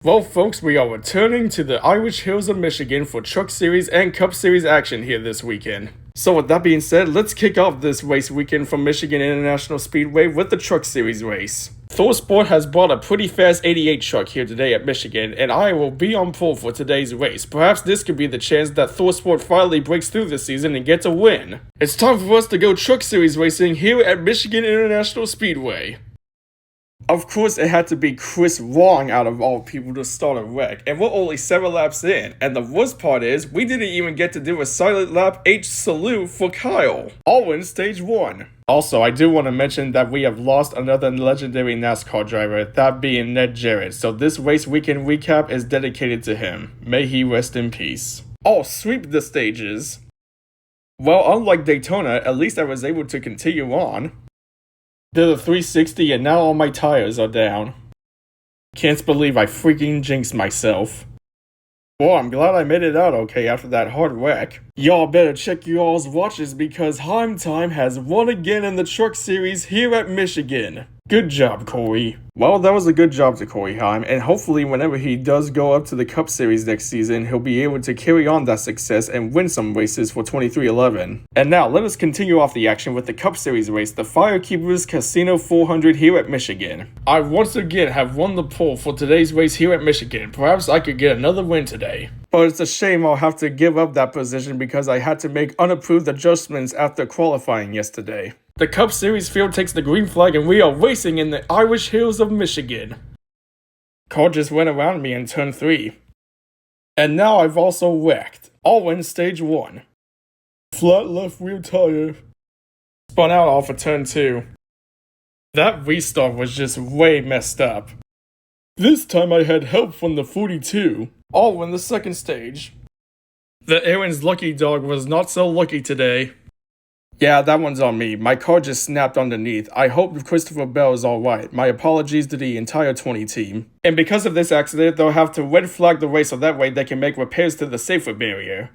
Well, folks, we are returning to the Irish Hills of Michigan for Truck Series and Cup Series action here this weekend. So with that being said, let's kick off this race weekend from Michigan International Speedway with the Truck Series race. ThorSport has brought a pretty fast 88 truck here today at Michigan, and I will be on pole for today's race. Perhaps this could be the chance that ThorSport finally breaks through this season and gets a win. It's time for us to go Truck Series racing here at Michigan International Speedway. Of course, it had to be Chris Wong out of all people to start a wreck, and we're only 7 laps in, and the worst part is, we didn't even get to do a silent lap H salute for Kyle, all in stage 1. Also, I do want to mention that we have lost another legendary NASCAR driver, that being Ned Jarrett, so this race weekend recap is dedicated to him. May he rest in peace. Oh, sweep the stages. Well, unlike Daytona, at least I was able to continue on. Did a 360 and now all my tires are down. Can't believe I freaking jinxed myself. Well, I'm glad I made it out okay after that hard wreck. Y'all better check y'all's watches because Heim Time has won again in the Truck Series here at Michigan. Good job, Corey. Well, that was a good job to Corey Heim, and hopefully whenever he does go up to the Cup Series next season, he'll be able to carry on that success and win some races for 2311. And now, let us continue off the action with the Cup Series race, the Firekeepers Casino 400 here at Michigan. I once again have won the pole for today's race here at Michigan. Perhaps I could get another win today. But it's a shame I'll have to give up that position because I had to make unapproved adjustments after qualifying yesterday. The Cup Series field takes the green flag and we are racing in the Irish Hills of Michigan. Car just went around me in turn 3. And now I've also wrecked, all in stage 1. Flat left rear tire. Spun out off of turn 2. That restart was just way messed up. This time I had help from the 42, all in the second stage. The Aaron's lucky dog was not so lucky today. Yeah, that one's on me. My car just snapped underneath. I hope Christopher Bell is alright. My apologies to the entire 20 team. And because of this accident, they'll have to red flag the race so that way they can make repairs to the safer barrier.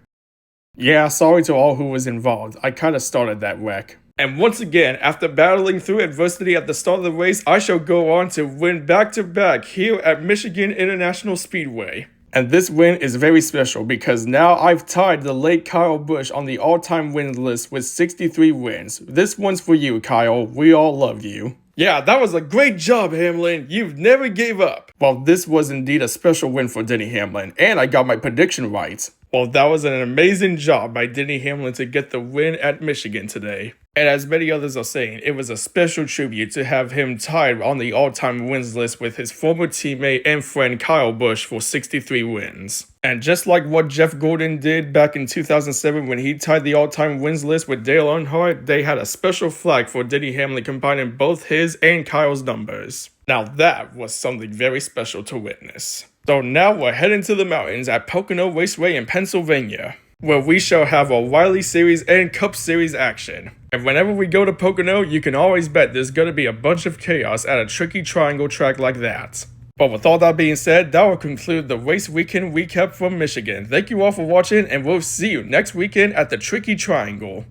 Yeah, sorry to all who was involved. I kinda started that wreck. And once again, after battling through adversity at the start of the race, I shall go on to win back-to-back here at Michigan International Speedway. And this win is very special because now I've tied the late Kyle Busch on the all-time wins list with 63 wins. This one's for you, Kyle. We all love you. Yeah, that was a great job, Hamlin. You've never gave up. Well, this was indeed a special win for Denny Hamlin, and I got my prediction right. Well, that was an amazing job by Denny Hamlin to get the win at Michigan today. And as many others are saying, it was a special tribute to have him tied on the all-time wins list with his former teammate and friend Kyle Busch for 63 wins. And just like what Jeff Gordon did back in 2007 when he tied the all-time wins list with Dale Earnhardt, they had a special flag for Denny Hamlin combining both his and Kyle's numbers. Now that was something very special to witness. So now we're heading to the mountains at Pocono Raceway in Pennsylvania, where we shall have a Riley Series and Cup Series action. And whenever we go to Pocono, you can always bet there's going to be a bunch of chaos at a tricky triangle track like that. But with all that being said, that will conclude the race weekend recap from Michigan. Thank you all for watching, and we'll see you next weekend at the Tricky Triangle.